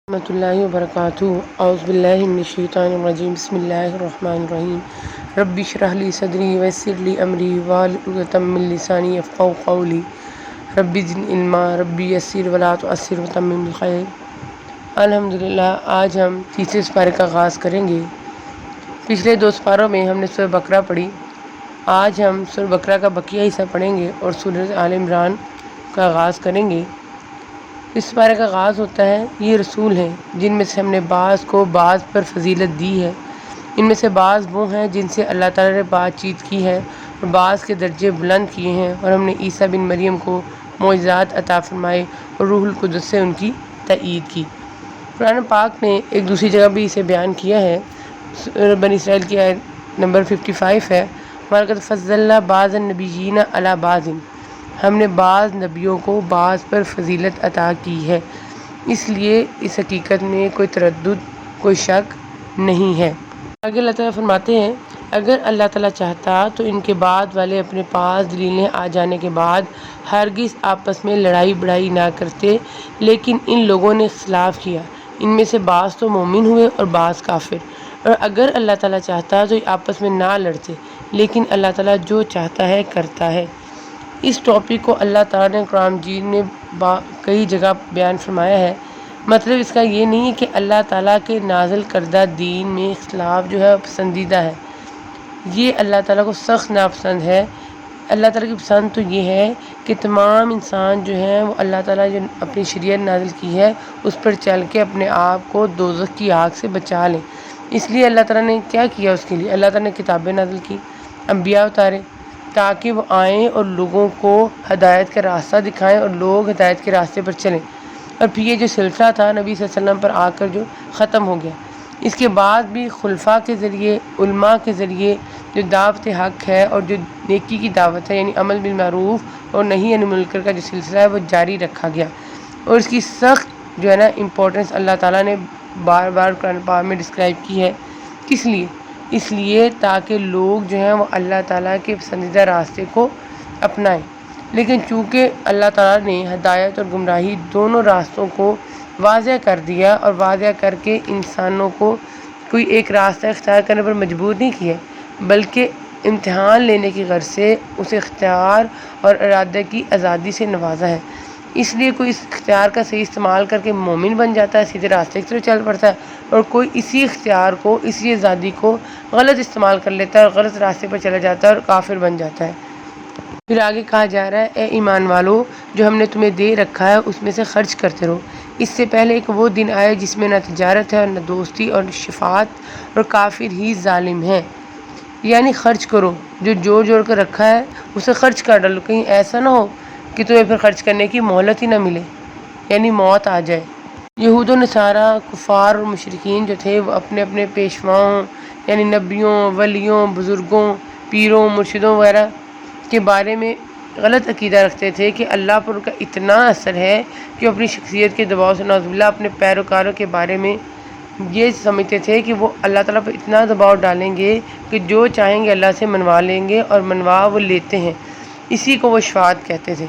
رحمۃ اللہ وبرکاتہ اعوذ باللہ من الشیطان الرجیم بسم اللہ الرحمن الرحیم رب اشرح لی صدری ویسر لی امری واحلل عقدۃ من لسانی یفقہوا قولی رب زدنی علما رب یسر ولا تعسر وتمم بالخیر۔ الحمدللہ آج ہم تیسرے سپارے کا آغاز کریں گے۔ پچھلے دو سپاروں میں ہم نے سورہ بقرہ پڑھی، آج ہم سورہ بقرہ کا بقیہ حصہ پڑھیں گے اور سورہ آل عمران کا آغاز کریں گے۔ اس سپارے کا آغاز ہوتا ہے، یہ رسول ہیں جن میں سے ہم نے بعض کو بعض پر فضیلت دی ہے، ان میں سے بعض وہ ہیں جن سے اللہ تعالیٰ نے بات چیت کی ہے اور بعض کے درجے بلند کیے ہیں، اور ہم نے عیسیٰ بن مریم کو معجزات عطا فرمائے اور روح القدس سے ان کی تائید کی۔ قرآن پاک نے ایک دوسری جگہ بھی اسے بیان کیا ہے، بنی اسرائیل کی آیت نمبر 55 ہے، وَلَقَدْ فَضَّلْنَا بَعْضَ النَّبِيِّينَ عَلَىٰ بَعْضٍ، ہم نے بعض نبیوں کو بعض پر فضیلت عطا کی ہے، اس لیے اس حقیقت میں کوئی تردد، کوئی شک نہیں ہے۔ آگے اللہ تعالیٰ فرماتے ہیں، اگر اللہ تعالیٰ چاہتا تو ان کے بعد والے اپنے پاس دلیلیں آ جانے کے بعد ہرگز آپس میں لڑائی بڑھائی نہ کرتے، لیکن ان لوگوں نے اختلاف کیا، ان میں سے بعض تو مومن ہوئے اور بعض کافر، اور اگر اللہ تعالیٰ چاہتا تو یہ آپس میں نہ لڑتے، لیکن اللہ تعالیٰ جو چاہتا ہے کرتا ہے۔ اس ٹاپک کو اللہ تعالیٰ نے قرآن مجید میں کئی جگہ بیان فرمایا ہے۔ مطلب اس کا یہ نہیں ہے کہ اللہ تعالیٰ کے نازل کردہ دین میں اختلاف جو ہے پسندیدہ ہے، یہ اللہ تعالیٰ کو سخت ناپسند ہے۔ اللہ تعالیٰ کی پسند تو یہ ہے کہ تمام انسان جو ہیں وہ اللہ تعالیٰ جو اپنی شریعت نازل کی ہے اس پر چل کے اپنے آپ کو دوزخ کی آگ سے بچا لیں۔ اس لیے اللہ تعالیٰ نے کیا کیا، اس کے لیے اللہ تعالیٰ نے کتابیں نازل کی، انبیاء اتارے تاکہ وہ آئیں اور لوگوں کو ہدایت کا راستہ دکھائیں اور لوگ ہدایت کے راستے پر چلیں۔ اور پھر یہ جو سلسلہ تھا نبی صلی اللہ علیہ وسلم پر آ کر جو ختم ہو گیا، اس کے بعد بھی خلفاء کے ذریعے، علماء کے ذریعے جو دعوت حق ہے اور جو نیکی کی دعوت ہے، یعنی امر بالمعروف اور نہی عن المنکر کا جو سلسلہ ہے وہ جاری رکھا گیا، اور اس کی سخت جو ہے نا امپورٹنس اللہ تعالیٰ نے بار بار قرآن پاک میں ڈسکرائب کی ہے۔ کس لیے؟ اس لیے تاکہ لوگ جو ہیں وہ اللہ تعالیٰ کے پسندیدہ راستے کو اپنائیں۔ لیکن چونکہ اللہ تعالیٰ نے ہدایت اور گمراہی دونوں راستوں کو واضح کر دیا اور واضح کر کے انسانوں کو کوئی ایک راستہ اختیار کرنے پر مجبور نہیں کیا، بلکہ امتحان لینے کی غرض سے اسے اختیار اور ارادہ کی آزادی سے نوازا ہے۔ اس لیے کوئی اس اختیار کا صحیح استعمال کر کے مومن بن جاتا ہے، سیدھے راستے کی طرف چل پڑتا ہے، اور کوئی اسی اختیار کو، اسی آزادی کو غلط استعمال کر لیتا ہے اور غلط راستے پر چلا جاتا ہے اور کافر بن جاتا ہے۔ پھر آگے کہا جا رہا ہے، اے ایمان والو، جو ہم نے تمہیں دے رکھا ہے اس میں سے خرچ کرتے رہو، اس سے پہلے ایک وہ دن آئے جس میں نہ تجارت ہے اور نہ دوستی اور شفاعت، اور کافر ہی ظالم ہیں۔ یعنی خرچ کرو، جو جوڑ جوڑ کر رکھا ہے اسے خرچ کر ڈالو، کہیں ایسا نہ ہو کہ تمہیں پھر خرچ کرنے کی مہلت ہی نہ ملے، یعنی موت آ جائے۔ یہود و نصارہ، کفار اور مشرکین جو تھے وہ اپنے اپنے پیشواؤں یعنی نبیوں، ولیوں، بزرگوں، پیروں، مرشدوں وغیرہ کے بارے میں غلط عقیدہ رکھتے تھے کہ اللہ پر ان کا اتنا اثر ہے کہ وہ اپنی شخصیت کے دباؤ سے نعوذ باللہ اپنے پیروکاروں کے بارے میں یہ سمجھتے تھے کہ وہ اللہ تعالیٰ پر اتنا دباؤ ڈالیں گے کہ جو چاہیں گے اللہ سے منوا لیں گے، اور منوا وہ لیتے ہیں، اسی کو وہ شفاعت کہتے تھے۔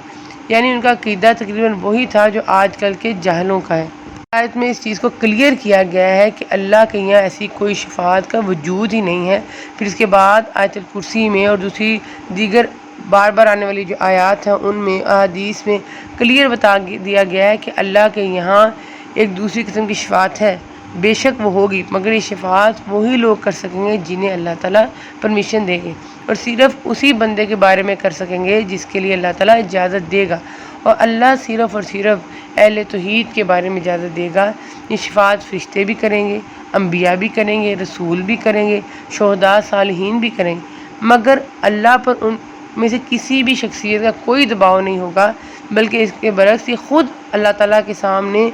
یعنی ان کا عقیدہ تقریباً وہی تھا جو آج کل کے جاہلوں کا ہے۔ آیت میں اس چیز کو کلیئر کیا گیا ہے کہ اللہ کے یہاں ایسی کوئی شفاعت کا وجود ہی نہیں ہے۔ پھر اس کے بعد آیت الکرسی میں اور دوسری دیگر بار بار آنے والی جو آیات ہیں ان میں، احادیث میں کلیئر بتا دیا گیا ہے کہ اللہ کے یہاں ایک دوسری قسم کی شفاعت ہے، بے شک وہ ہوگی، مگر یہ شفاعت وہی لوگ کر سکیں گے جنہیں اللہ تعالیٰ پرمیشن دے گے، اور صرف اسی بندے کے بارے میں کر سکیں گے جس کے لیے اللہ تعالیٰ اجازت دے گا، اور اللہ صرف اور صرف اہل توحید کے بارے میں اجازت دے گا۔ یہ شفاعت فرشتے بھی کریں گے، انبیاء بھی کریں گے، رسول بھی کریں گے، شہداء صالحین بھی کریں گے، مگر اللہ پر ان میں سے کسی بھی شخصیت کا کوئی دباؤ نہیں ہوگا، بلکہ اس کے برعکس یہ خود اللہ تعالیٰ کے سامنے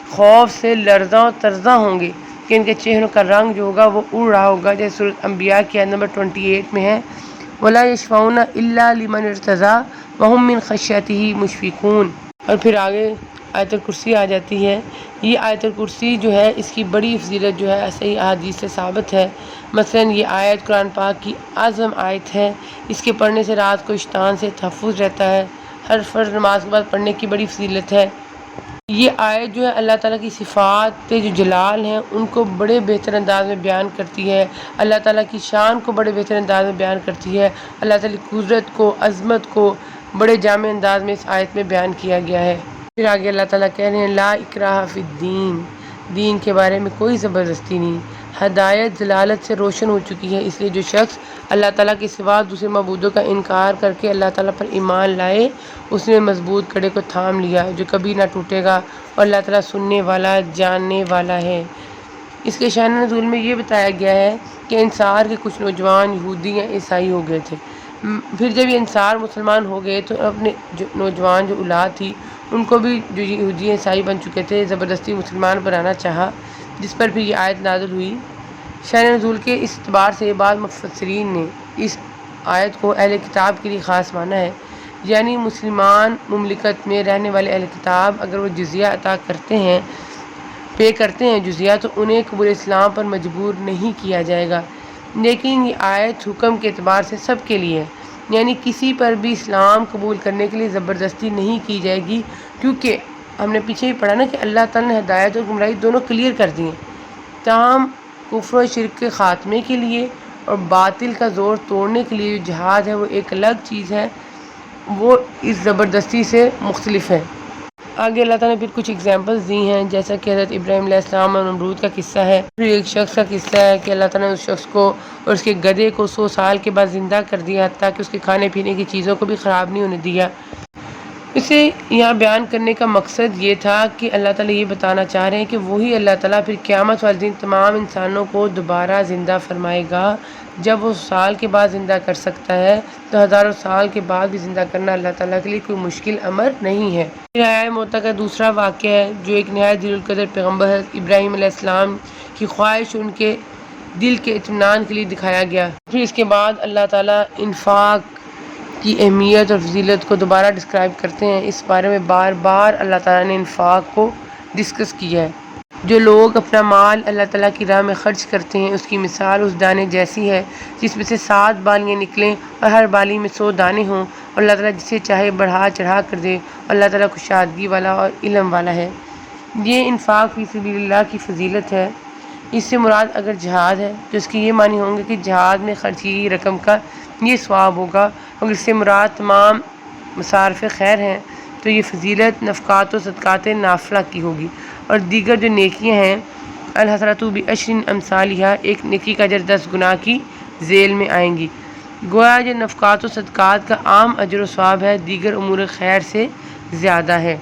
خوف سے لرزاں و ترزاں ہوں گے کہ ان کے چہروں کا رنگ جو ہوگا وہ اڑ رہا ہوگا، جیسے سورۃ انبیاء کی آیت نمبر 28 میں ہے، وَلَا يَشْفَعُونَ إِلَّا لِمَنِ ارْتَضَىٰ وَهُم مِّن خَشْيَتِهِ مُشْفِقُونَ۔ اور پھر آگے آیت الکرسی آ جاتی ہے۔ یہ آیت الکرسی جو ہے اس کی بڑی فضیلت جو ہے صحیح احادیث سے ثابت ہے۔ مثلاً یہ آیت قرآن پاک کی اعظم آیت ہے، اس کے پڑھنے سے رات کو شیطان سے تحفظ رہتا ہے، ہر فرض نماز کے بعد پڑھنے کی بڑی فضیلت ہے۔ یہ آیت جو ہے اللہ تعالیٰ کی صفات جو جلال ہیں ان کو بڑے بہتر انداز میں بیان کرتی ہے، اللہ تعالیٰ کی شان کو بڑے بہتر انداز میں بیان کرتی ہے، اللہ تعالیٰ کی قدرت کو، عظمت کو بڑے جامع انداز میں اس آیت میں بیان کیا گیا ہے۔ پھر آگے اللہ تعالیٰ کہہ رہے ہیں لا اکراہ فی الدین، دین کے بارے میں کوئی زبردستی نہیں، ہدایت ضلالت سے روشن ہو چکی ہے، اس لیے جو شخص اللہ تعالیٰ کے سوا دوسرے معبودوں کا انکار کر کے اللہ تعالیٰ پر ایمان لائے، اس نے مضبوط کڑے کو تھام لیا جو کبھی نہ ٹوٹے گا، اور اللہ تعالیٰ سننے والا جاننے والا ہے۔ اس کے شان نزول میں یہ بتایا گیا ہے کہ انصار کے کچھ نوجوان یہودی یا عیسائی ہو گئے تھے، پھر جب یہ انصار مسلمان ہو گئے تو اپنے جو نوجوان جو اولاد تھی ان کو بھی جو یہودی عیسائی بن چکے تھے زبردستی مسلمان بنانا چاہا، جس پر پھر یہ آیت نازل ہوئی۔ شان نزول کے اس اعتبار سے بعض مفسرین نے اس آیت کو اہل کتاب کے لیے خاص مانا ہے، یعنی مسلمان مملکت میں رہنے والے اہل کتاب اگر وہ جزیہ عطا پے کرتے ہیں جزیہ، تو انہیں قبول اسلام پر مجبور نہیں کیا جائے گا، لیکن یہ آیت حکم کے اعتبار سے سب کے لیے ہے، یعنی کسی پر بھی اسلام قبول کرنے کے لیے زبردستی نہیں کی جائے گی، کیونکہ ہم نے پیچھے ہی پڑھا نا کہ اللہ تعالیٰ نے ہدایت اور گمراہی دونوں کلیئر کر دی ہیں۔ تاہم کفر و شرک کے خاتمے کے لیے اور باطل کا زور توڑنے کے لیے جو جہاد ہے وہ ایک الگ چیز ہے، وہ اس زبردستی سے مختلف ہے۔ آگے اللہ تعالیٰ نے پھر کچھ ایگزامپلز دی ہیں، جیسا کہ حضرت ابراہیم علیہ السلام اور نمرود کا قصہ ہے، پھر ایک شخص کا قصہ ہے کہ اللہ تعالیٰ نے اس شخص کو اور اس کے گدھے کو 100 سال کے بعد زندہ کر دیا، حتیٰ کہ اس کے کھانے پینے کی چیزوں کو بھی خراب نہیں ہونے دیا۔ اسے یہاں بیان کرنے کا مقصد یہ تھا کہ اللہ تعالیٰ یہ بتانا چاہ رہے ہیں کہ وہی اللہ تعالیٰ پھر قیامت والے دن تمام انسانوں کو دوبارہ زندہ فرمائے گا۔ جب وہ سال کے بعد زندہ کر سکتا ہے تو ہزاروں سال کے بعد بھی زندہ کرنا اللہ تعالیٰ کے لیے کوئی مشکل امر نہیں ہے۔ حیاء موتیٰ کا دوسرا واقعہ ہے جو ایک نہایت ذی القدر پیغمبر حضرت ابراہیم علیہ السلام کی خواہش ان کے دل کے اطمینان کے لیے دکھایا گیا۔ پھر اس کے بعد اللہ تعالیٰ انفاق کی اہمیت اور فضیلت کو دوبارہ ڈسکرائب کرتے ہیں۔ اس بارے میں بار بار اللہ تعالیٰ نے انفاق کو ڈسکس کیا ہے۔ جو لوگ اپنا مال اللہ تعالیٰ کی راہ میں خرچ کرتے ہیں اس کی مثال اس دانے جیسی ہے جس میں سے 7 بالیاں نکلیں اور ہر بالی میں 100 دانے ہوں، اور اللہ تعالیٰ جسے چاہے بڑھا چڑھا کر دے، اور اللہ تعالیٰ کشادگی والا اور علم والا ہے۔ یہ انفاق فی سبیل اللہ کی فضیلت ہے۔ اس سے مراد اگر جہاد ہے تو اس کے یہ معنی ہوں گے کہ جہاد میں خرچ کی گئی رقم کا یہ ثواب ہوگا، اور اس سے مراد تمام مصارف خیر ہیں تو یہ فضیلت نفقات و صدقات نافلہ کی ہوگی، اور دیگر جو نیکیاں ہیں الحسنۃ بعشر امثالھا، ایک نیکی کا اجر 10 گنا کی ذیل میں آئیں گی۔ گویا جو نفقات و صدقات کا عام اجر و ثواب ہے دیگر امور خیر سے زیادہ ہے۔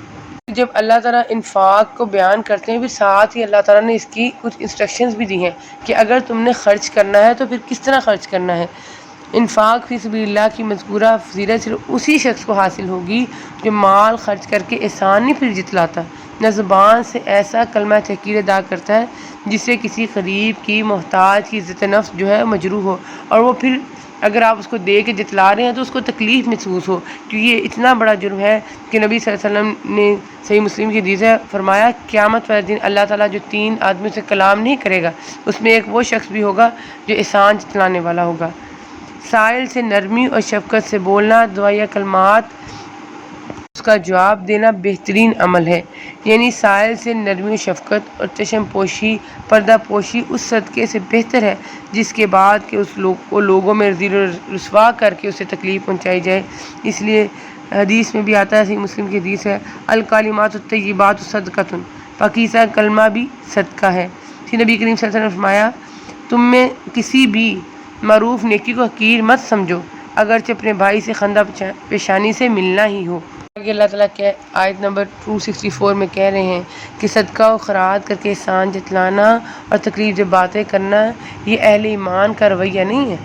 جب اللہ تعالیٰ انفاق کو بیان کرتے ہیں پھر ساتھ ہی اللہ تعالیٰ نے اس کی کچھ انسٹرکشنز بھی دی ہیں کہ اگر تم نے خرچ کرنا ہے تو پھر کس طرح خرچ کرنا ہے۔ انفاق فی سبیل اللہ کی مذکورہ فضیلت صرف اسی شخص کو حاصل ہوگی جو مال خرچ کر کے احسان نہیں پھر جتلاتا، نہ زبان سے ایسا کلمہ تحقیر ادا کرتا ہے جس سے کسی غریب کی محتاج کی عزت نفس جو ہے مجروح ہو، اور وہ پھر اگر آپ اس کو دے کے جتلا رہے ہیں تو اس کو تکلیف محسوس ہو، کیونکہ یہ اتنا بڑا جرم ہے کہ نبی صلی اللہ علیہ وسلم نے صحیح مسلم کی حدیث ہے فرمایا قیامت والے دن اللہ تعالیٰ جو 3 آدمیوں سے کلام نہیں کرے گا اس میں ایک وہ شخص بھی ہوگا جو احسان جتلانے والا ہوگا۔ سائل سے نرمی اور شفقت سے بولنا، دعائیہ کلمات اس کا جواب دینا بہترین عمل ہے، یعنی سائل سے نرمی و شفقت اور چشم پوشی پردہ پوشی اس صدقے سے بہتر ہے جس کے بعد کہ اس کو لوگوں میں ذل و رسوا کر کے اسے تکلیف پہنچائی جائے۔ اس لیے حدیث میں بھی آتا ہے، صحیح مسلم کی حدیث ہے الکلمات الطیبات صدقۃ، پاکیزہ کلمہ بھی صدقہ ہے۔ پھر نبی کریم صلی اللہ علیہ وسلم نے فرمایا تم میں کسی بھی معروف نیکی کو حقیر مت سمجھو اگرچہ اپنے بھائی سے خندہ پیشانی سے ملنا ہی ہو۔ آگے اللہ تعالیٰ کے آیت نمبر 264 میں کہہ رہے ہیں کہ صدقہ و خیرات کر کے احسان جتلانا اور تکلیف دہ باتیں کرنا یہ اہل ایمان کا رویہ نہیں ہے،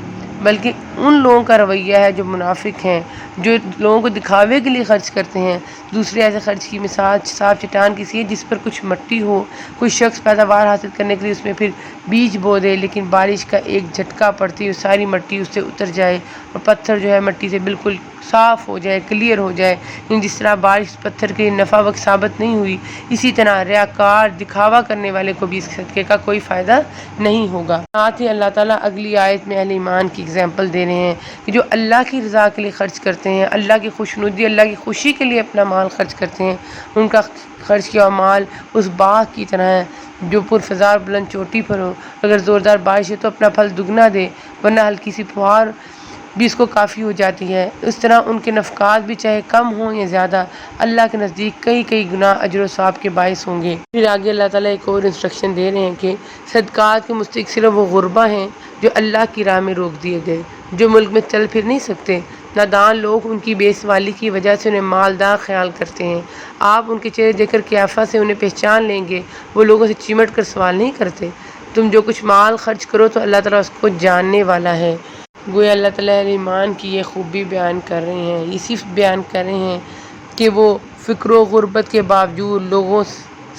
بلکہ ان لوگوں کا رویہ ہے جو منافق ہیں، جو لوگوں کو دکھاوے کے لیے خرچ کرتے ہیں۔ دوسرے ایسے خرچ کی مثال صاف چٹان کسی ہے جس پر کچھ مٹی ہو، کوئی شخص پیداوار حاصل کرنے کے لیے اس میں پھر بیج بو دے، لیکن بارش کا ایک جھٹکا پڑتی ہے ساری مٹی اس سے اتر جائے اور پتھر جو ہے مٹی سے بالکل صاف ہو جائے، کلیئر ہو جائے۔ جس طرح بارش پتھر کے نفع وقت ثابت نہیں ہوئی، اسی طرح ریاکار دکھاوا کرنے والے کو بھی اس صدقے کا کوئی فائدہ نہیں ہوگا۔ ساتھ ہی اللہ تعالیٰ اگلی آیت میں اہل ایمان کی اگزامپل دے رہے ہیں کہ جو اللہ کی رضا کے لیے خرچ کرتے ہیں، اللہ کی خوشنودی، اللہ کی خوشی کے لیے اپنا مال خرچ کرتے ہیں، ان کا خرچ کیا مال اس باغ کی طرح ہے جو پرفزار بلند چوٹی پر ہو، اگر زوردار بارش ہے تو اپنا پھل دگنا دے، ورنہ ہلکی سی پھوار بھی اس کو کافی ہو جاتی ہے۔ اس طرح ان کے نفقات بھی چاہے کم ہوں یا زیادہ، اللہ کے نزدیک کئی گنا اجر و ثواب کے باعث ہوں گے۔ پھر آگے اللہ تعالیٰ ایک اور انسٹرکشن دے رہے ہیں کہ صدقات کے مستحق صرف وہ غربا ہیں جو اللہ کی راہ میں روک دیے گئے، جو ملک میں چل پھر نہیں سکتے۔ نادان لوگ ان کی بے سوالی کی وجہ سے انہیں مالدار خیال کرتے ہیں۔ آپ ان کے چہرے دیکھ کر قیافہ سے انہیں پہچان لیں گے، وہ لوگوں سے چمٹ کر سوال نہیں کرتے۔ تم جو کچھ مال خرچ کرو تو اللہ تعالیٰ اس کو جاننے والا ہے۔ گویا اللہ تعالیٰ اہل ایمان کی یہ خوبی بیان کر رہے ہیں، یہ صرف بیان کر رہے ہیں کہ وہ فقر و غربت کے باوجود لوگوں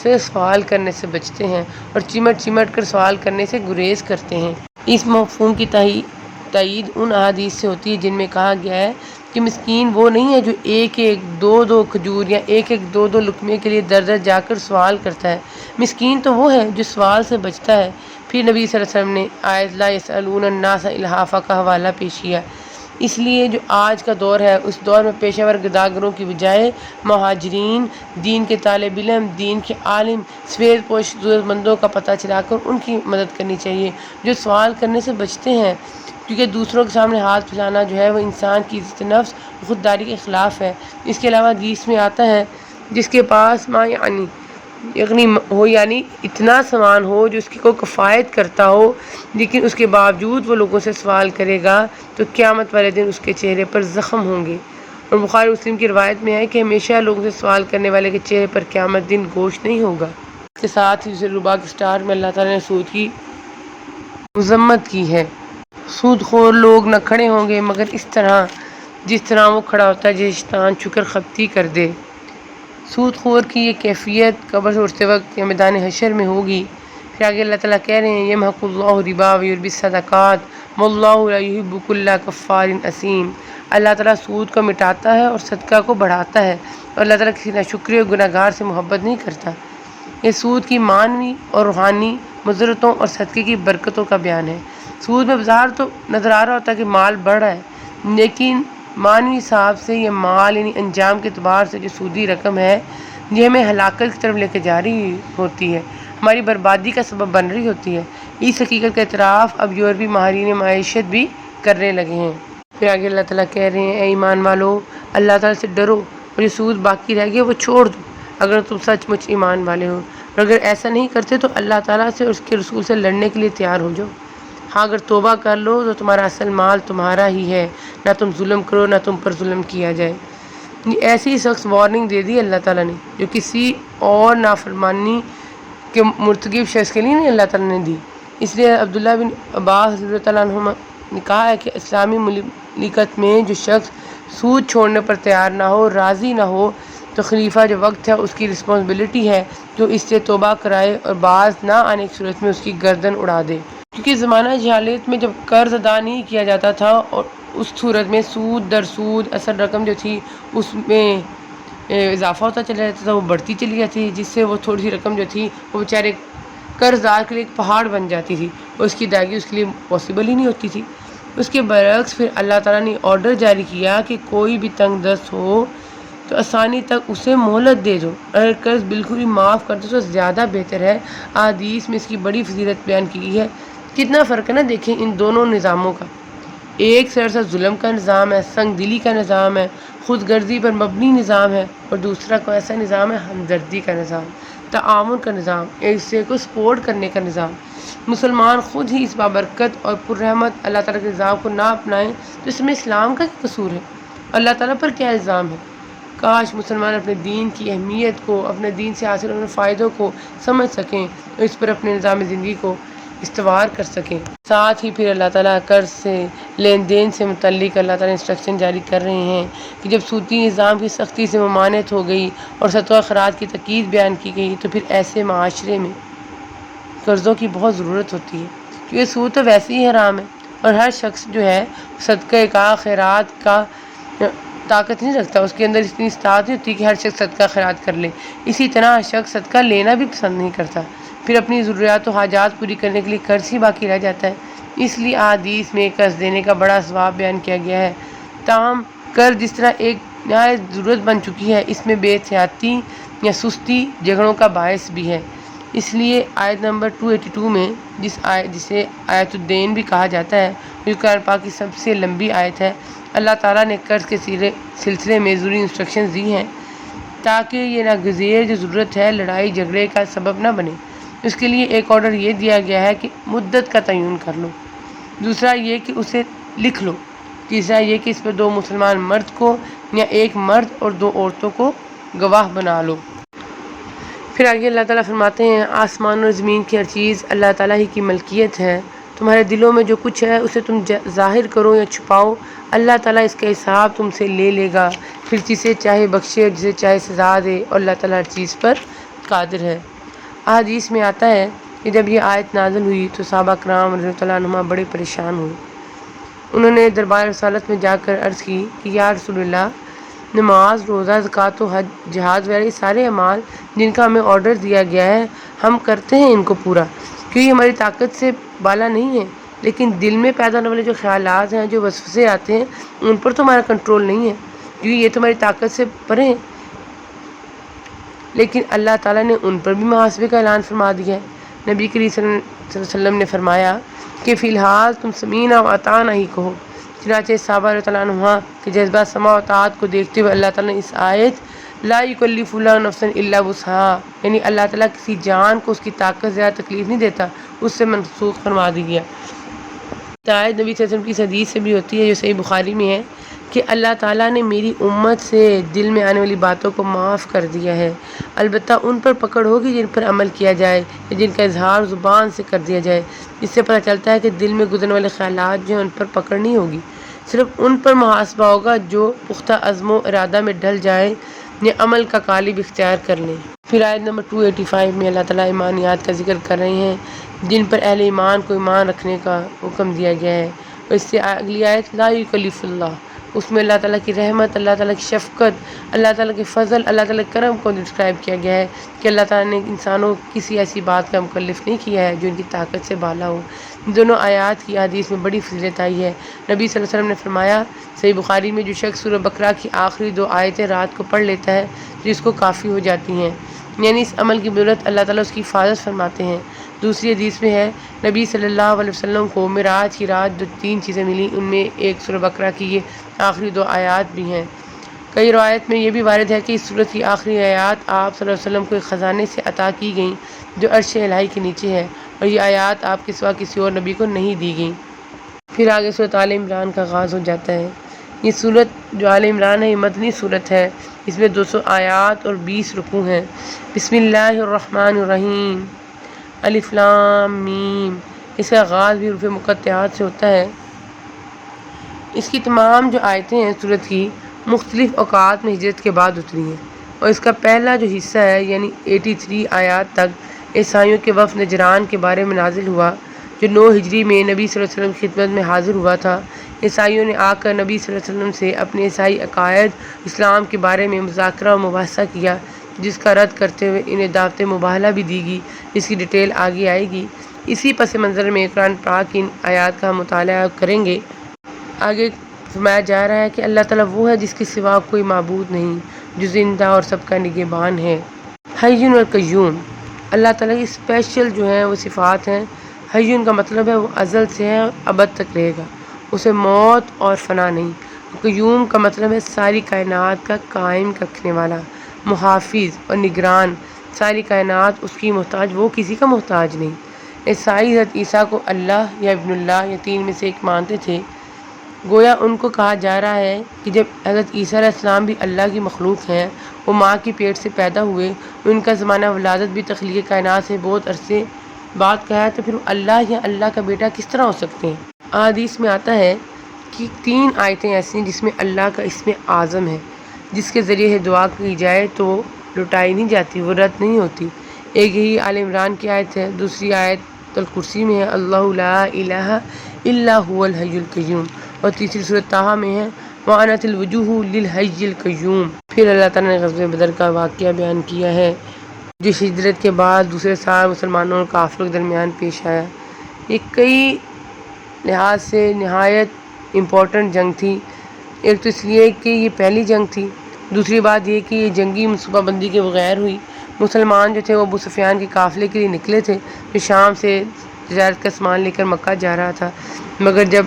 سے سوال کرنے سے بچتے ہیں اور چمٹ کر سوال کرنے سے گریز کرتے ہیں۔ اس مفہوم کی تائید ان احادیث سے ہوتی ہے جن میں کہا گیا ہے کہ مسکین وہ نہیں ہے جو ایک دو کھجور یا ایک دو لقمے کے لیے در جا کر سوال کرتا ہے، مسکین تو وہ ہے جو سوال سے بچتا ہے۔ پھر نبی صلی اللہ علیہ وسلم نے آیت لا یسألون الناس الحافہ کا حوالہ پیش کیا۔ اس لیے جو آج کا دور ہے، اس دور میں پیشہ ور گداگروں کی بجائے مہاجرین، دین کے طالب علم، دین کے عالم، سفید پوش ضرورت مندوں کا پتہ چلا کر ان کی مدد کرنی چاہیے جو سوال کرنے سے بچتے ہیں، کیونکہ دوسروں کے سامنے ہاتھ پھیلانا جو ہے وہ انسان کی عزت نفس خودداری کے خلاف ہے۔ اس کے علاوہ حدیث میں آتا ہے جس کے پاس ما یعنی ہو، یعنی اتنا سامان ہو جو اس کی کوئی کفایت کرتا ہو، لیکن اس کے باوجود وہ لوگوں سے سوال کرے گا تو قیامت والے دن اس کے چہرے پر زخم ہوں گے۔ اور بخاری مسلم کی روایت میں ہے کہ ہمیشہ لوگوں سے سوال کرنے والے کے چہرے پر قیامت دن گوشت نہیں ہوگا۔ اس کے ساتھ ہی ربا کے سٹار میں اللہ تعالیٰ نے سود کی مذمت کی ہے۔ سود خور لوگ نہ کھڑے ہوں گے مگر جس طرح وہ کھڑا ہوتا ہے جیسے شیطان چھکر خپتی کر دے۔ سود خور کی یہ کیفیت قبر سے اٹھتے وقت یا میدان حشر میں ہوگی۔ پھر آگے اللہ تعالیٰ کہہ رہے ہیں یمحق اللہ الربا ویربی الصدقات واللہ لا یحب کل کفار اثیم۔ اللہ تعالیٰ سود کو مٹاتا ہے اور صدقہ کو بڑھاتا ہے، اور اللہ تعالیٰ کسی ناشکرے اور گناہ گار سے محبت نہیں کرتا۔ یہ سود کی معنوی اور روحانی مضرتوں اور صدقے کی برکتوں کا بیان ہے۔ سود میں بظاہر تو نظر آ رہا ہوتا ہے کہ مال بڑھ رہا ہے، لیکن معنوی حساب سے یہ مال یعنی انجام کے اعتبار سے جو سودی رقم ہے یہ ہمیں ہلاکت کی طرف لے کے جا رہی ہوتی ہے، ہماری بربادی کا سبب بن رہی ہوتی ہے۔ اس حقیقت کا اعتراف اب یورپی ماہرین معیشت بھی کرنے لگے ہیں۔ پھر آگے اللہ تعالیٰ کہہ رہے ہیں اے ایمان والو، اللہ تعالیٰ سے ڈرو اور یہ سود باقی رہ گیا وہ چھوڑ دو اگر تم سچ مچ ایمان والے ہو، اور اگر ایسا نہیں کرتے تو اللہ تعالیٰ سے اور اس کے رسول سے لڑنے کے لیے تیار ہو جاؤ۔ ہاں اگر توبہ کر لو تو تمہارا اصل مال تمہارا ہی ہے، نہ تم ظلم کرو نہ تم پر ظلم کیا جائے۔ ایسی سخت وارننگ دے دی اللہ تعالیٰ نے جو کسی اور نافرمانی کے مرتکب شخص کے لیے نہیں اللہ تعالیٰ نے دی۔ اس لیے عبداللہ بن عباس رضی اللہ عنہ نے کہا ہے کہ اسلامی مملکت میں جو شخص سود چھوڑنے پر تیار نہ ہو، راضی نہ ہو، تو خلیفہ جو وقت ہے اس کی رسپانسبلٹی ہے جو اس سے توبہ کرائے اور باز نہ آنے کی صورت میں اس کی گردن اڑا دے۔ کیونکہ زمانہ جہالت میں جب قرض ادا نہیں کیا جاتا تھا اور اس صورت میں سود در سود اصل رقم جو تھی اس میں اضافہ ہوتا چلا جاتا تھا، وہ بڑھتی چلی جاتی تھی، جس سے وہ تھوڑی سی رقم جو تھی وہ بیچارے قرض دار کے لیے ایک پہاڑ بن جاتی تھی اور اس کی ادائیگی اس کے لیے پاسبل ہی نہیں ہوتی تھی۔ اس کے برعکس پھر اللہ تعالیٰ نے آرڈر جاری کیا کہ کوئی بھی تنگ دست ہو تو آسانی تک اسے مہلت دے دو، اگر قرض بالکل ہی معاف کر دو تو زیادہ بہتر ہے۔ احادیث میں اس کی بڑی فضیلت بیان کی گئی ہے۔ کتنا فرق ہے نا دیکھیں ان دونوں نظاموں کا، ایک سراسر ظلم کا نظام ہے، سنگ دلی کا نظام ہے، خود غرضی پر مبنی نظام ہے، اور دوسرا کوئی ایسا نظام ہے ہمدردی کا نظام، تعاون کا نظام، ایک دوسرے کو سپورٹ کرنے کا نظام۔ مسلمان خود ہی اس بابرکت اور پررحمت اللہ تعالیٰ کے نظام کو نہ اپنائیں تو اس میں اسلام کا کیا قصور ہے، اللہ تعالیٰ پر کیا الزام ہے؟ کاش مسلمان اپنے دین کی اہمیت کو، اپنے دین سے حاصل ہونے فائدوں کو سمجھ سکیں اور اس پر اپنے نظام زندگی کو استوار کر سکیں۔ ساتھ ہی پھر اللہ تعالیٰ قرض سے لین دین سے متعلق اللہ تعالیٰ انسٹرکشن جاری کر رہے ہیں کہ جب سودی نظام کی سختی سے ممانعت ہو گئی اور صدقہ خیرات کی تاکید بیان کی گئی تو پھر ایسے معاشرے میں قرضوں کی بہت ضرورت ہوتی ہے، کیونکہ سود تو ویسے ہی حرام ہے اور ہر شخص جو ہے صدقہ کا خیرات کا طاقت نہیں رکھتا، اس کے اندر اتنی استطاعت نہیں ہوتی کہ ہر شخص صدقہ خیرات کر لے۔ اسی طرح ہر شخص صدقہ لینا بھی پسند نہیں کرتا، پھر اپنی ضروریات و حاجات پوری کرنے کے لیے قرض ہی باقی رہ جاتا ہے۔ اس لیے احادیث میں قرض دینے کا بڑا ثواب بیان کیا گیا ہے۔ تاہم قرض جس طرح ایک نہایت ضرورت بن چکی ہے، اس میں بے احتیاطی یا سستی جھگڑوں کا باعث بھی ہے۔ اس لیے آیت نمبر 282 میں جسے آیت الدین بھی کہا جاتا ہے، جو قرآن پاک کی سب سے لمبی آیت ہے، اللہ تعالیٰ نے قرض کے سلسلے میں ضروری انسٹرکشنز دی ہیں تاکہ یہ ناگزیر جو ضرورت ہے لڑائی جھگڑے کا سبب نہ بنے۔ اس کے لیے ایک آرڈر یہ دیا گیا ہے کہ مدت کا تعین کر لو، دوسرا یہ کہ اسے لکھ لو، تیسرا یہ کہ اس پر 2 مسلمان مرد کو یا ایک مرد اور 2 عورتوں کو گواہ بنا لو۔ پھر آگے اللہ تعالیٰ فرماتے ہیں، آسمان اور زمین کی ہر چیز اللہ تعالیٰ ہی کی ملکیت ہے، تمہارے دلوں میں جو کچھ ہے اسے تم ظاہر کرو یا چھپاؤ، اللہ تعالیٰ اس کا حساب تم سے لے گا، پھر جسے چاہے بخشے اور جسے چاہے سزا دے، اور اللہ تعالیٰ ہر چیز پر قادر ہے۔ احادیث میں آتا ہے کہ جب یہ آیت نازل ہوئی تو صحابہ کرام رضی اللہ عنہم بڑے پریشان ہوئے۔ انہوں نے دربار رسالت میں جا کر عرض کی کہ یا رسول اللہ، نماز، روزہ، زکوٰۃ و حج، جہاد وغیرہ یہ سارے اعمال جن کا ہمیں آرڈر دیا گیا ہے، ہم کرتے ہیں ان کو پورا، کیونکہ یہ ہماری طاقت سے بالا نہیں ہے، لیکن دل میں پیدا ہونے والے جو خیالات ہیں، جو وسوسے آتے ہیں، ان پر تو ہمارا کنٹرول نہیں ہے، کیونکہ یہ تو ہماری طاقت سے پرے ہیں۔ لیکن اللہ تعالیٰ نے ان پر بھی محاسبے کا اعلان فرما دیا ہے۔ نبی کریم صلی اللہ علیہ وسلم نے فرمایا کہ فی الحال تم سمینا و اطعنا ہی کہو۔ چنانچہ صحابہ رضی اللہ عنہ کے جذبہ سماع و اطاعت کو دیکھتے ہوئے اللہ تعالیٰ نے اس آیت لا یکلف اللہ نفسا الا وسعها، یعنی اللہ تعالیٰ کسی جان کو اس کی طاقت سے زیادہ تکلیف نہیں دیتا، اس سے منسوخ فرما دی گیا۔ آیت نبی صلی اللہ علیہ وسلم کی حدیث سے بھی ہوتی ہے جو صحیح بخاری میں ہے کہ اللہ تعالیٰ نے میری امت سے دل میں آنے والی باتوں کو معاف کر دیا ہے، البتہ ان پر پکڑ ہوگی جن پر عمل کیا جائے یا جن کا اظہار زبان سے کر دیا جائے۔ اس سے پتہ چلتا ہے کہ دل میں گزرنے والے خیالات جو ہیں ان پر پکڑ نہیں ہوگی، صرف ان پر محاسبہ ہوگا جو پختہ عزم و ارادہ میں ڈھل جائے یا عمل کا قالب اختیار کر لیں۔ پھر آیت نمبر 285 میں اللہ تعالیٰ ایمانیات کا ذکر کر رہے ہیں جن پر اہل ایمان کو ایمان رکھنے کا حکم دیا گیا ہے، اور اس سے اگلی آیت لا یکلف اللہ، اس میں اللہ تعالیٰ کی رحمت، اللہ تعالیٰ کی شفقت، اللہ تعالیٰ کے فضل، اللہ تعالیٰ کے کرم کو ڈسکرائب کیا گیا ہے کہ اللہ تعالیٰ نے انسانوں کو کسی ایسی بات کا مکلف نہیں کیا ہے جو ان کی طاقت سے بالا ہو۔ دونوں آیات کی حدیث میں بڑی فضیلت آئی ہے۔ نبی صلی اللہ علیہ وسلم نے فرمایا صحیح بخاری میں، جو شخص سورہ بقرہ کی آخری 2 آیتیں رات کو پڑھ لیتا ہے تو اس کو کافی ہو جاتی ہیں، یعنی اس عمل کی بدولت اللہ تعالیٰ اس کی حفاظت فرماتے ہیں۔ دوسری حدیث میں ہے نبی صلی اللہ علیہ وسلم کو معراج کی رات جو 3 چیزیں ملیں، ان میں ایک سورہ بقرہ کی یہ آخری 2 آیات بھی ہیں۔ کئی روایت میں یہ بھی وارد ہے کہ اس سورت کی آخری آیات آپ صلی اللہ علیہ وسلم کو ایک خزانے سے عطا کی گئیں جو عرش الہی کے نیچے ہے، اور یہ آیات آپ کے سوا کسی اور نبی کو نہیں دی گئیں۔ پھر آگے سورۃ آل عمران کا آغاز ہو جاتا ہے۔ یہ سورت جو آل عمران ہے یہ مدنی سورت ہے، اس میں 200 آیات اور 20 رکوع ہیں۔ بسم اللہ الرحمن الرحیم، الف لام میم، اس کا آغاز بھی حروف مقطعات سے ہوتا ہے۔ اس کی تمام جو آیتیں ہیں سورت کی مختلف اوقات میں ہجرت کے بعد اتری ہیں، اور اس کا پہلا جو حصہ ہے یعنی 83 آیات تک عیسائیوں کے وفد نجران کے بارے میں نازل ہوا جو 9 ہجری میں نبی صلی اللہ علیہ وسلم کی خدمت میں حاضر ہوا تھا۔ عیسائیوں نے آ کر نبی صلی اللہ علیہ وسلم سے اپنے عیسائی عقائد اسلام کے بارے میں مذاکرہ و مباحثہ کیا، جس کا رد کرتے ہوئے انہیں دعوت مباہلہ بھی دی گئی، جس کی ڈیٹیل آگے آئے گی۔ اسی پس منظر میں قرآن پاک کی ان آیات کا مطالعہ کریں گے۔ آگے فرمایا جا رہا ہے کہ اللہ تعالیٰ وہ ہے جس کے سوا کوئی معبود نہیں، جو زندہ اور سب کا نگہبان ہے۔ حیٌ اور قیوم، اللہ تعالیٰ کی اسپیشل جو ہیں وہ صفات ہیں۔ حیٌ کا مطلب ہے وہ ازل سے ہے اور ابد تک رہے گا، اسے موت اور فنا نہیں۔ قیوم کا مطلب ہے ساری کائنات کا قائم رکھنے والا، محافظ اور نگران، ساری کائنات اس کی محتاج، وہ کسی کا محتاج نہیں۔ عیسائی حضرت عیسیٰ کو اللہ یا ابن اللہ یا 3 میں سے ایک مانتے تھے۔ گویا ان کو کہا جا رہا ہے کہ جب حضرت عیسیٰ علیہ السلام بھی اللہ کی مخلوق ہیں، وہ ماں کی پیٹ سے پیدا ہوئے، ان کا زمانہ ولادت بھی تخلیق کائنات سے بہت عرصے بعد کا ہے، تو پھر اللہ یا اللہ کا بیٹا کس طرح ہو سکتے ہیں؟ احادیث میں آتا ہے کہ 3 آیتیں ایسی ہیں جس میں اللہ کا اسم اعظم ہے، جس کے ذریعے دعا کی جائے تو لٹائی نہیں جاتی، وہ رد نہیں ہوتی۔ ایک یہی آل عمران کی آیت ہے، دوسری آیت الکرسی میں ہے اللہ لا الہ الا هو الحی القیوم، اور تیسری سورۃ طٰہٰ میں ہے وعنت الوجوہ للحی القیوم۔ پھر اللہ تعالیٰ نے غزوہ بدر کا واقعہ بیان کیا ہے جو ہجرت کے بعد دوسرے سال مسلمانوں اور کافروں کے درمیان پیش آیا۔ یہ کئی لحاظ سے نہایت امپورٹنٹ جنگ تھی۔ ایک تو اس لیے کہ یہ پہلی جنگ تھی، دوسری بات یہ کہ یہ جنگی منصوبہ بندی کے بغیر ہوئی۔ مسلمان جو تھے وہ ابو سفیان کے قافلے کے لیے نکلے تھے جو شام سے تجارت کا سامان لے کر مکہ جا رہا تھا، مگر جب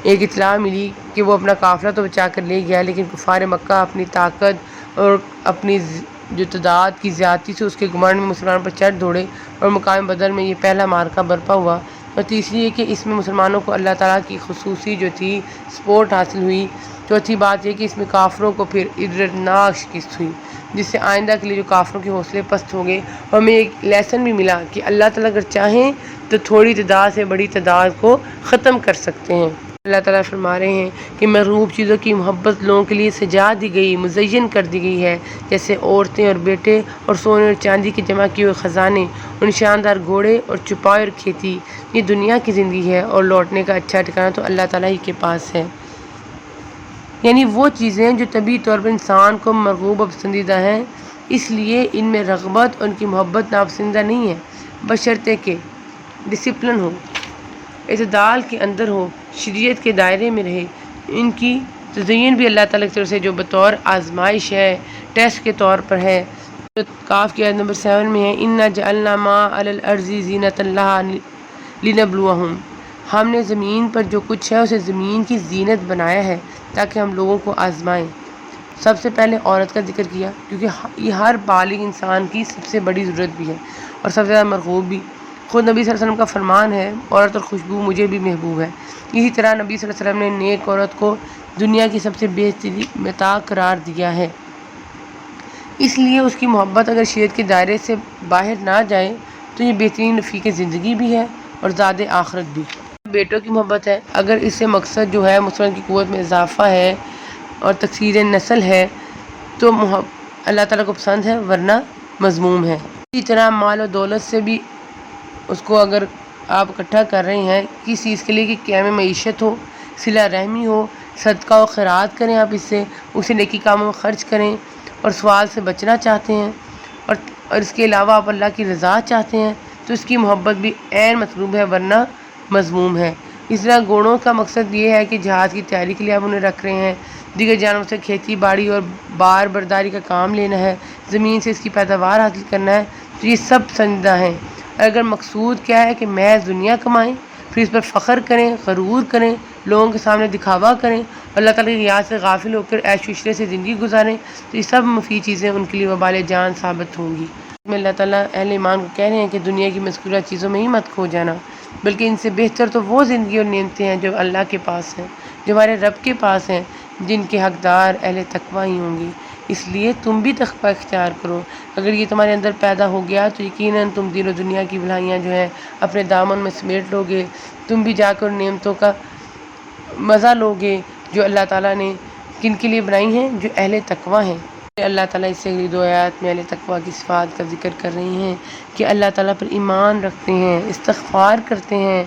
ایک اطلاع ملی کہ وہ اپنا قافلہ تو بچا کر لے گیا لیکن کفار مکہ اپنی طاقت اور اپنی جو تعداد کی زیادتی سے اس کے گمنڈ میں مسلمانوں پر چڑھ دوڑے اور مقام بدر میں یہ پہلا مارکہ برپا ہوا۔ اور تیسری یہ کہ اس میں مسلمانوں کو اللہ تعالیٰ کی خصوصی جو تھی سپورٹ حاصل ہوئی۔ چوتھی بات یہ کہ اس میں کافروں کو پھر عبرتناک شکست ہوئی جس سے آئندہ کے لیے جو کافروں کے حوصلے پست ہو گئے۔ اور ہمیں ایک لیسن بھی ملا کہ اللہ تعالیٰ اگر چاہیں تو تھوڑی تعداد سے بڑی تعداد کو ختم کر سکتے ہیں۔ اللہ تعالیٰ فرما رہے ہیں کہ مرغوب چیزوں کی محبت لوگوں کے لیے سجا دی گئی، مزین کر دی گئی ہے، جیسے عورتیں اور بیٹے اور سونے اور چاندی کے جمع کیے ہوئے خزانے اور شاندار گھوڑے اور چپائے اور کھیتی۔ یہ دنیا کی زندگی ہے اور لوٹنے کا اچھا ٹھکانہ تو اللہ تعالیٰ ہی کے پاس ہے۔ یعنی وہ چیزیں جو طبعی طور پر انسان کو مرغوب و پسندیدہ ہیں، اس لیے ان میں رغبت اور ان کی محبت ناپسندیدہ نہیں ہے، بشرطے کہ ڈسپلن ہو، اعتدال کے اندر ہو، شریعت کے دائرے میں رہے۔ ان کی تزئین بھی اللہ تعالیٰ کی طرف سے جو بطور آزمائش ہے، ٹیسٹ کے طور پر ہے۔ کاف کی آیت نمبر 7 میں ہے اِنَّا جَعَلْنَا مَا عَلَى الْأَرْضِ زِینَةً لَهَا لِنَبْلُوَهُمْ۔ ہم نے زمین پر جو کچھ ہے اسے زمین کی زینت بنایا ہے تاکہ ہم لوگوں کو آزمائیں۔ سب سے پہلے عورت کا ذکر کیا کیونکہ یہ ہر بالغ انسان کی سب سے بڑی ضرورت بھی ہے اور سب سے زیادہ مرغوب بھی۔ خود نبی صلی اللہ علیہ وسلم کا فرمان ہے عورت اور خوشبو مجھے بھی محبوب ہے۔ اسی طرح نبی صلی اللہ علیہ وسلم نے نیک عورت کو دنیا کی سب سے بہترین متاع قرار دیا ہے، اس لیے اس کی محبت اگر شریعت کے دائرے سے باہر نہ جائے تو یہ بہترین رفیق زندگی بھی ہے اور زاد آخرت بھی۔ بیٹوں کی محبت ہے، اگر اس سے مقصد جو ہے مسلمان کی قوت میں اضافہ ہے اور تکثیر نسل ہے تو اللہ تعالیٰ کو پسند ہے، ورنہ مذموم ہے۔ اسی طرح مال و دولت سے بھی اس کو اگر آپ اکٹھا کر رہے ہیں کس چیز کے لیے کہ قیام معیشت ہو، صلہ رحمی ہو، صدقہ و خیرات کریں، آپ اس سے اسے نیکی کاموں میں خرچ کریں اور سوال سے بچنا چاہتے ہیں اور اس کے علاوہ آپ اللہ کی رضا چاہتے ہیں تو اس کی محبت بھی عین مطلوب ہے، ورنہ مذموم ہے۔ اس طرح گھوڑوں کا مقصد یہ ہے کہ جہاد کی تیاری کے لیے آپ انہیں رکھ رہے ہیں، دیگر جانوروں سے کھیتی باڑی اور بار برداری کا کام لینا ہے، زمین سے اس کی پیداوار حاصل کرنا ہے، تو یہ سب سنجیدہ ہیں۔ اگر مقصود کیا ہے کہ محض دنیا کمائیں، پھر اس پر فخر کریں، غرور کریں، لوگوں کے سامنے دکھاوا کریں، اللہ تعالیٰ کی یاد سے غافل ہو کر عیش و عشرت سے زندگی گزاریں تو یہ سب مفید چیزیں ان کے لیے وبال جان ثابت ہوں گی۔ اللہ تعالیٰ اہل ایمان کو کہہ رہے ہیں کہ دنیا کی مذکورہ چیزوں میں ہی مت کھو جانا، بلکہ ان سے بہتر تو وہ زندگی اور نعمتیں ہیں جو اللہ کے پاس ہیں، جو ہمارے رب کے پاس ہیں، جن کے حقدار اہل تقویٰ ہی ہوں گے۔ اس لیے تم بھی تقویٰ اختیار کرو۔ اگر یہ تمہارے اندر پیدا ہو گیا تو یقیناً تم دین و دنیا کی بھلائیاں جو ہیں اپنے دامن میں سمیٹ لو گے، تم بھی جا کر نعمتوں کا مزہ لو گے جو اللہ تعالیٰ نے کن کے لیے بنائی ہیں، جو اہل تقویٰ ہیں۔ اللہ تعالیٰ اس سے اگلی 2 آیات میں اہل تقویٰ کی صفات کا ذکر کر رہی ہیں کہ اللہ تعالیٰ پر ایمان رکھتے ہیں، استغفار کرتے ہیں،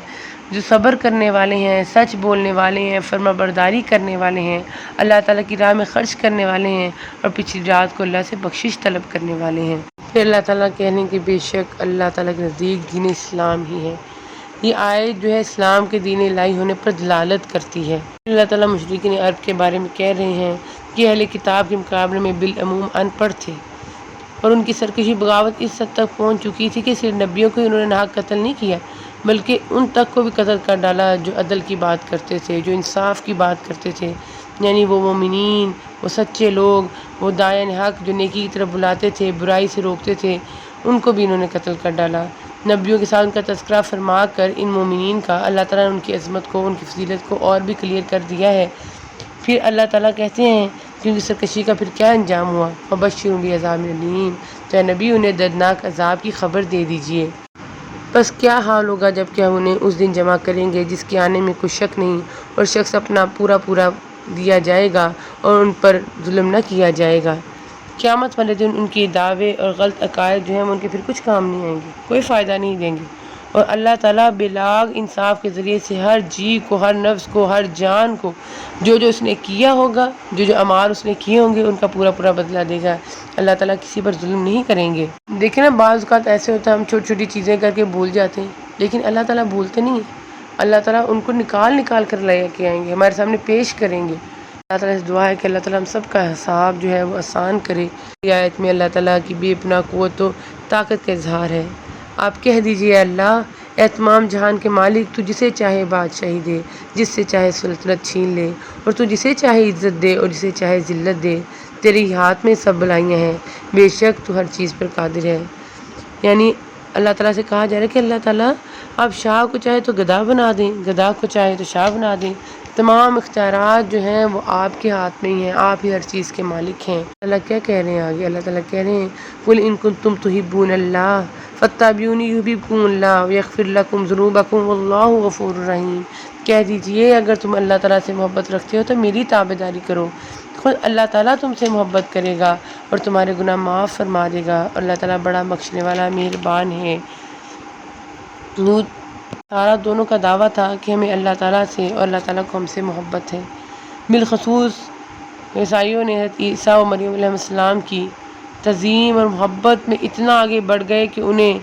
جو صبر کرنے والے ہیں، سچ بولنے والے ہیں، فرما برداری کرنے والے ہیں، اللہ تعالیٰ کی راہ میں خرچ کرنے والے ہیں اور پچھلی رات کو اللہ سے بخشش طلب کرنے والے ہیں۔ پھر اللہ تعالیٰ کہنے کہ بے شک اللہ تعالیٰ کے نزدیک دین اسلام ہی ہے۔ یہ آیت جو ہے اسلام کے دین الہی ہونے پر دلالت کرتی ہے۔ اللہ تعالیٰ مشرکین عرب کے بارے میں کہہ رہے ہیں کہ اہل کتاب کے مقابلے میں بالعموم ان پڑھ تھے اور ان کی سرکشی بغاوت اس حد تک پہنچ چکی تھی کہ صرف نبیوں کو انہوں نے ناحق قتل نہیں کیا بلکہ ان تک کو بھی قتل کر ڈالا جو عدل کی بات کرتے تھے، جو انصاف کی بات کرتے تھے، یعنی وہ مومنین، وہ سچے لوگ، وہ داعین حق جو نیکی کی طرف بلاتے تھے، برائی سے روکتے تھے، ان کو بھی انہوں نے قتل کر ڈالا۔ نبیوں کے ساتھ ان کا تذکرہ فرما کر ان مومنین کا اللہ تعالیٰ نے ان کی عظمت کو، ان کی فضیلت کو اور بھی کلیئر کر دیا ہے۔ پھر اللہ تعالیٰ کہتے ہیں کہ ان کی سرکشی کا پھر کیا انجام ہوا، فبشرھم بعذاب الیم، تو اے نبی انہیں دردناک عذاب کی خبر دے دیجیے۔ بس کیا حال ہوگا جب کہ ہم انہیں اس دن جمع کریں گے جس کے آنے میں کوئی شک نہیں، اور شخص اپنا پورا دیا جائے گا اور ان پر ظلم نہ کیا جائے گا۔ قیامت والے دن ان کے دعوے اور غلط عقائد جو ہیں ان کے پھر کچھ کام نہیں آئیں گے، کوئی فائدہ نہیں دیں گے، اور اللہ تعالیٰ بلاغ انصاف کے ذریعے سے ہر جی کو، ہر نفس کو، ہر جان کو جو جو اس نے کیا ہوگا، جو جو اعمال اس نے کیے ہوں گے، ان کا پورا پورا بدلہ دے گا۔ اللہ تعالیٰ کسی پر ظلم نہیں کریں گے۔ دیکھیں نا، بعض اوقات ایسے ہوتا ہے ہم چھوٹی چھوٹی چیزیں کر کے بھول جاتے ہیں، لیکن اللہ تعالیٰ بھولتے نہیں ہیں۔ اللہ تعالیٰ ان کو نکال کر لے کے آئیں گے، ہمارے سامنے پیش کریں گے۔ اللہ تعالیٰ سے دعا ہے کہ اللہ تعالیٰ ہم سب کا حساب جو ہے وہ آسان کرے۔ یہ آیت میں اللہ تعالیٰ کی بے پناہ قوت و طاقت کا اظہار ہے۔ آپ کہہ دیجئے، اللہ اے تمام جہان کے مالک، تو جسے چاہے بادشاہی دے، جس سے چاہے سلطنت چھین لے، اور تو جسے چاہے عزت دے اور جسے چاہے ذلت دے، تیرے ہی ہاتھ میں سب بلائیاں ہیں، بے شک تو ہر چیز پر قادر ہے۔ یعنی اللہ تعالیٰ سے کہا جا رہا ہے کہ اللہ تعالیٰ آپ شاہ کو چاہے تو گدھا بنا دیں، گدھا کو چاہے تو شاہ بنا دیں، تمام اختیارات جو ہیں وہ آپ کے ہاتھ میں ہی ہیں، آپ ہی ہر چیز کے مالک ہیں۔ اللہ کیا کہہ رہے ہیں آگے؟ اللہ تعالیٰ کہہ رہے ہیں قُلْ إِن كُنتُمْ تُحِبُّونَ اللَّهَ فَاتَّبِعُونِي يُحْبِبْكُمُ اللَّهُ وَيَغْفِرْ لَكُمْ ذُنُوبَكُمْ وَاللَّهُ غَفُورٌ رَحِيمٌ۔ کہہ دیجئے اگر تم اللہ تعالیٰ سے محبت رکھتے ہو تو میری تابعداری کرو، خود اللہ تعالیٰ تم سے محبت کرے گا اور تمہارے گناہ معاف فرما دے گا، اور اللہ تعالیٰ بڑا بخشنے والا مہربان ہے۔ سارا دونوں کا دعویٰ تھا کہ ہمیں اللہ تعالیٰ سے اور اللہ تعالیٰ کو ہم سے محبت ہے۔ بالخصوص عیسائیوں نے حضرت عیسیٰ و مریم علیہ السلام کی تعظیم اور محبت میں اتنا آگے بڑھ گئے کہ انہیں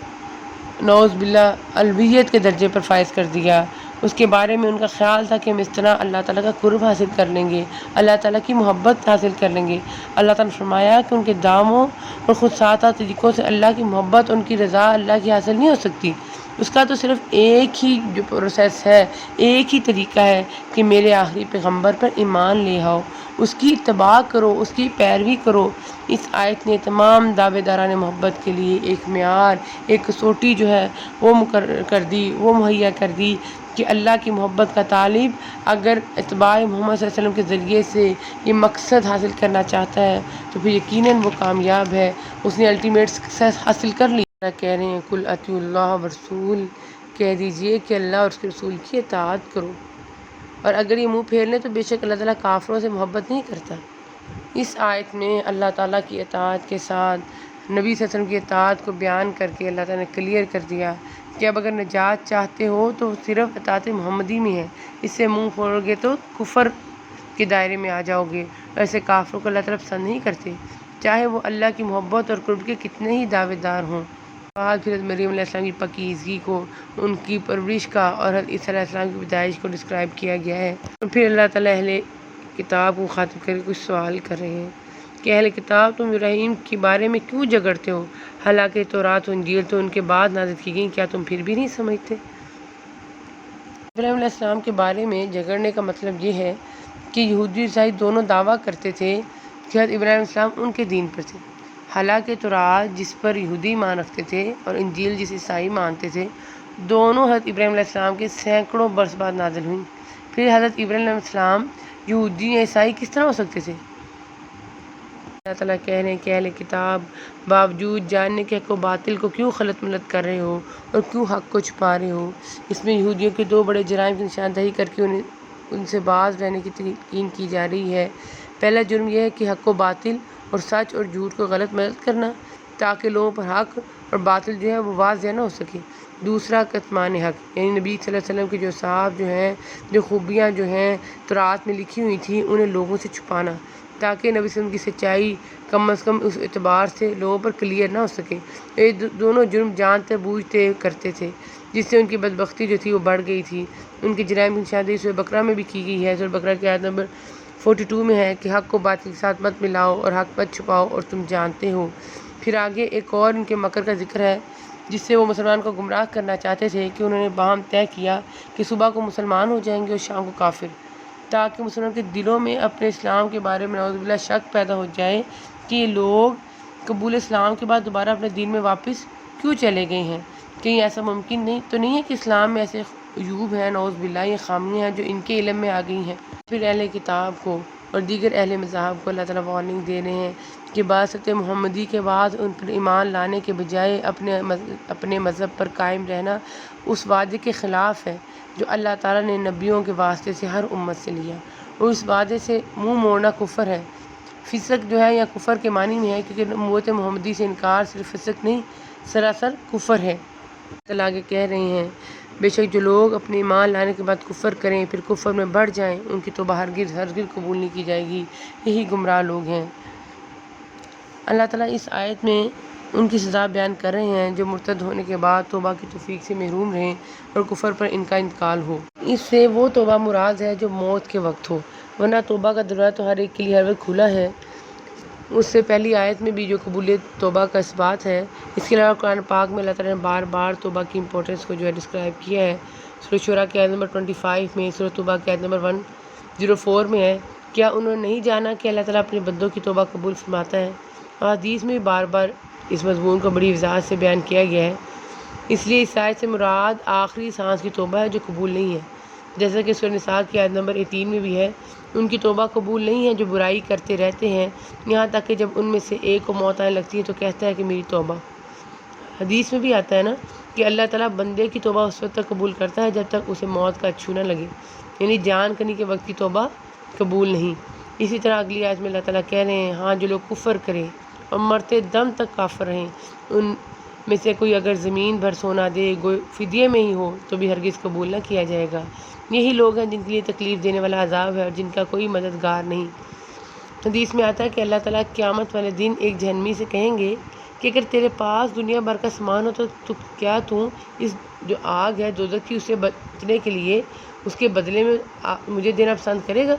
نعوذ باللہ الوہیت کے درجے پر فائز کر دیا۔ اس کے بارے میں ان کا خیال تھا کہ ہم اس طرح اللہ تعالیٰ کا قرب حاصل کر لیں گے، اللہ تعالیٰ کی محبت حاصل کر لیں گے۔ اللہ تعالیٰ نے فرمایا کہ ان کے داموں اور خود ساتھ طریقوں سے اللہ کی محبت، ان کی رضا اللہ کی حاصل نہیں ہو سکتی۔ اس کا تو صرف ایک ہی جو پروسیس ہے، ایک ہی طریقہ ہے کہ میرے آخری پیغمبر پر ایمان لے آؤ، اس کی اتباع کرو، اس کی پیروی کرو۔ اس آیت نے تمام دعوے داران محبت کے لیے ایک معیار، ایک کسوٹی جو ہے وہ مقرر کر دی، وہ مہیا کر دی کہ اللہ کی محبت کا طالب اگر اتباع محمد صلی اللہ علیہ وسلم کے ذریعے سے یہ مقصد حاصل کرنا چاہتا ہے تو پھر یقیناً وہ کامیاب ہے، اس نے الٹیمیٹ سکسیس حاصل کر لی۔ کہہ رہے ہیں قُلْ اطیعوا اللَّهَ وَالرَّسُولَ، کہہ دیجئے کہ اللہ اور اس کے رسول کی اطاعت کرو، اور اگر یہ منہ پھیر لیں تو بے شک اللہ تعالیٰ کافروں سے محبت نہیں کرتا۔ اس آیت میں اللہ تعالیٰ کی اطاعت کے ساتھ نبی صلی اللہ علیہ وسلم کی اطاعت کو بیان کر کے اللہ تعالیٰ نے کلیئر کر دیا کہ اب اگر نجات چاہتے ہو تو صرف اطاعت محمدی میں ہے، اس سے منہ پھوڑو گے تو کفر کے دائرے میں آ جاؤ گے، ایسے کافروں کو اللہ تعالیٰ پسند نہیں کرتے، چاہے وہ اللہ کی محبت اور قرب کے کتنے ہی دعوے دار ہوں۔ بعد پھر مریم علیہ السلام کی پاکیزگی کو، ان کی پرورش کا اور حضرت عیسیٰ علیہ السلام کی پیدائش کو ڈسکرائب کیا گیا ہے۔ اور پھر اللہ تعالیٰ اہل کتاب کو خاطب کر کے کچھ سوال کر رہے ہیں کہ اہل کتاب تم ابراہیم کے بارے میں کیوں جھگڑتے ہو، حالانکہ تورات و انجیل تو ان کے بعد نازل کی گئیں، کیا تم پھر بھی نہیں سمجھتے؟ ابراہیم علیہ السلام کے بارے میں جھگڑنے کا مطلب یہ ہے کہ یہودی عیسائی دونوں دعویٰ کرتے تھے کہ حضرت ابراہیم علیہ السلام ان کے دین پر تھے، حالانکہ تورات جس پر یہودی مان رکھتے تھے اور انجیل جس عیسائی مانتے تھے، دونوں حضرت ابراہیم علیہ السلام کے سینکڑوں برس بعد نازل ہوئیں۔ پھر حضرت ابراہیم علیہ السلام یہودی یا عیسائی کس طرح ہو سکتے تھے؟ اللہ تعالیٰ کہہ رہے ہیں کہ اہل کتاب باوجود جاننے کے حق و باطل کو کیوں خلط ملط کر رہے ہو اور کیوں حق کو چھپا رہے ہو۔ اس میں یہودیوں کے دو بڑے جرائم کی نشاندہی کر کے ان سے باز رہنے کی تلقین کی جا رہی ہے۔ پہلا جرم یہ ہے کہ حق و باطل اور سچ اور جھوٹ کو غلط ملط کرنا تاکہ لوگوں پر حق اور باطل جو ہے وہ واضح نہ ہو سکے۔ دوسرا کتمان حق، یعنی نبی صلی اللہ علیہ وسلم کے جو صاحب جو ہیں، جو خوبیاں جو ہیں تورات میں لکھی ہوئی تھیں، انہیں لوگوں سے چھپانا تاکہ نبی صلی اللہ علیہ وسلم کی سچائی کم از کم اس اعتبار سے لوگوں پر کلیئر نہ ہو سکے۔ یہ دونوں جرم جانتے بوجھتے کرتے تھے، جس سے ان کی بدبختی جو تھی وہ بڑھ گئی تھی۔ ان کے جرائم کی نشاندہی سورہ بقرہ میں بھی کی گئی ہے۔ سورہ بقرہ کی آیت نمبر 42 میں ہے کہ حق کو باطل کے ساتھ مت ملاؤ اور حق مت چھپاؤ اور تم جانتے ہو۔ پھر آگے ایک اور ان کے مکر کا ذکر ہے جس سے وہ مسلمان کو گمراہ کرنا چاہتے تھے کہ انہوں نے باہم طے کیا کہ صبح کو مسلمان ہو جائیں گے اور شام کو کافر، تاکہ مسلمان کے دلوں میں اپنے اسلام کے بارے میں نعوذ باللہ شک پیدا ہو جائے کہ یہ لوگ قبول اسلام کے بعد دوبارہ اپنے دین میں واپس کیوں چلے گئے ہیں، کہیں ایسا ممکن نہیں ہے کہ اسلام میں ایسے عیوب ہیں، نعوذ باللہ یہ خامیاں ہیں جو ان کے علم میں آ گئی ہیں۔ پھر اہل کتاب کو اور دیگر اہل مذاہب کو اللہ تعالیٰ وارننگ دے رہے ہیں کہ بعثت محمدی کے بعد ان پر ایمان لانے کے بجائے اپنے مذہب پر قائم رہنا اس وعدے کے خلاف ہے جو اللہ تعالیٰ نے نبیوں کے واسطے سے ہر امت سے لیا، اور اس وعدے سے منہ موڑنا کفر ہے۔ فسق جو ہے یا کفر کے معنی میں ہے، کیونکہ نبوت محمدی سے انکار صرف فسق نہیں، سراسر کفر ہے۔ اللہ آگے کہہ رہے ہیں بے شک جو لوگ اپنے ایمان لانے کے بعد کفر کریں پھر کفر میں بڑھ جائیں ان کی توبہ ہرگز قبول نہیں کی جائے گی، یہی گمراہ لوگ ہیں۔ اللہ تعالیٰ اس آیت میں ان کی سزا بیان کر رہے ہیں جو مرتد ہونے کے بعد توبہ کی توفیق سے محروم رہیں اور کفر پر ان کا انتقال ہو۔ اس سے وہ توبہ مراد ہے جو موت کے وقت ہو، ورنہ توبہ کا دروازہ تو ہر ایک کے لیے ہر وقت کھلا ہے۔ اس سے پہلی آیت میں بھی جو قبولیت توبہ کا اثبات ہے، اس کے علاوہ قرآن پاک میں اللہ تعالیٰ نے بار بار توبہ کی امپورٹنس کو ڈسکرائب کیا ہے۔ سورہ شورى کی آیت نمبر 25 میں، سورہ توبہ کی آیت نمبر 104 میں ہے، کیا انہوں نے نہیں جانا کہ اللہ تعالیٰ اپنے بندوں کی توبہ قبول فرماتا ہے؟ اور حدیث میں بھی بار بار اس مضمون کو بڑی وضاحت سے بیان کیا گیا ہے۔ اس لیے اس آیت سے مراد آخری سانس کی توبہ ہے جو قبول نہیں ہے، جیسا کہ سورہ نساء کی آیت نمبر 18 میں بھی ہے، ان کی توبہ قبول نہیں ہے جو برائی کرتے رہتے ہیں یہاں تک کہ جب ان میں سے ایک کو موت آنے لگتی ہے تو کہتا ہے کہ میری توبہ۔ حدیث میں بھی آتا ہے نا کہ اللہ تعالیٰ بندے کی توبہ اس وقت تک قبول کرتا ہے جب تک اسے موت کا چھو نہ لگے، یعنی جان کنی کے وقت کی توبہ قبول نہیں۔ اسی طرح اگلی آیت میں اللہ تعالیٰ کہہ رہے ہیں ہاں جو لوگ کفر کریں اور مرتے دم تک کافر رہیں، ان میں سے کوئی اگر زمین بھر سونا دے فدیے میں ہی ہو تو بھی ہرگز قبول نہ کیا جائے گا۔ یہی لوگ ہیں جن کے لیے تکلیف دینے والا عذاب ہے اور جن کا کوئی مددگار نہیں۔ حدیث میں آتا ہے کہ اللہ تعالیٰ قیامت والے دن ایک جہنمی سے کہیں گے کہ اگر تیرے پاس دنیا بھر کا سامان ہو تو کیا تو اس جو آگ ہے دوزخ کی، اسے بچنے کے لیے اس کے بدلے میں مجھے دینا پسند کرے گا؟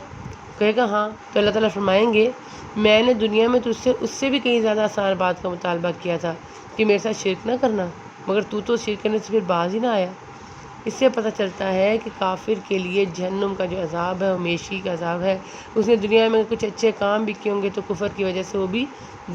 کہے گا ہاں، تو اللہ تعالیٰ فرمائیں گے میں نے دنیا میں تجھ سے اس سے بھی کہیں زیادہ آسان بات کا مطالبہ کیا تھا کہ میرے ساتھ شرک نہ کرنا، مگر تو شرک کرنے سے پھر باز ہی نہ آیا۔ اس سے پتہ چلتا ہے کہ کافر کے لیے جہنم کا جو عذاب ہے وہ ہمیشگی کا عذاب ہے۔ اس نے دنیا میں کچھ اچھے کام بھی کیے ہوں گے تو کفر کی وجہ سے وہ بھی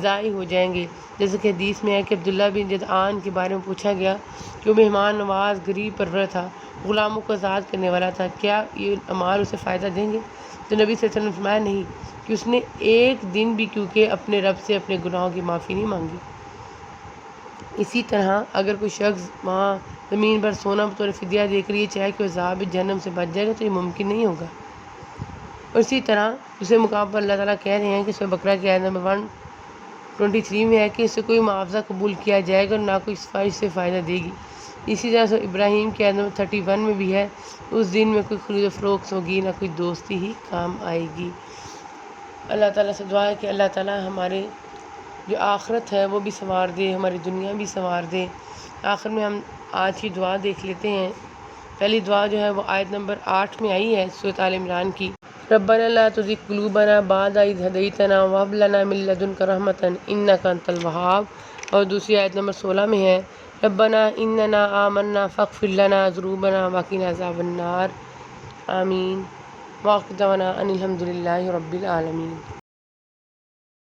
ضائع ہو جائیں گے، جیسے کہ حدیث میں ہے کہ عبداللہ بن جدعان کے بارے میں پوچھا گیا کہ وہ مہمان نواز، غریب پرور تھا، غلاموں کو آزاد کرنے والا تھا، کیا یہ اعمال اسے فائدہ دیں گے؟ تو نبی صلی اللہ علیہ وسلم نے فرمایا نہیں، کہ اس نے ایک دن بھی کیونکہ اپنے رب سے اپنے گناہوں کی معافی نہیں مانگی۔ اسی طرح اگر کوئی شخص وہاں زمین پر سونا بطور فدیہ دے کر یہ چاہے کہ وہ عذاب جہنم سے بچ جائے گا تو یہ ممکن نہیں ہوگا۔ اور اسی طرح دوسرے مقام پر اللہ تعالیٰ کہہ رہے ہیں کہ سورہ بقرہ کی آیت نمبر 123 میں ہے کہ اس سے کوئی معاوضہ قبول کیا جائے گا اور نہ کوئی سفارش سے فائدہ دے گی۔ اسی طرح سورہ ابراہیم کی آیت نمبر 31 میں بھی ہے اس دن میں کوئی خرید و فروخت ہوگی نہ کوئی دوستی ہی کام آئے گی۔ اللہ تعالیٰ سے دعا ہے کہ اللہ تعالیٰ ہمارے جو آخرت ہے وہ بھی سنوار دے، ہماری دنیا بھی سنوار دے۔ آخر میں ہم آج کی دعا دیکھ لیتے ہیں۔ پہلی دعا جو ہے وہ آیت نمبر 8 میں آئی ہے سورۃ آل عمران کی، ربنا لا تزغ قلوبنا بعد إذ هديتنا وهب لنا من لدنك رحمة إنك أنت الوهاب، اور دوسری آیت نمبر 16 میں ہے ربنا إننا آمنا فاغفر لنا ذنوبنا وقنا عذاب النار، آمین۔ وآخر دعوانا ان الحمد للہ رب العالمین۔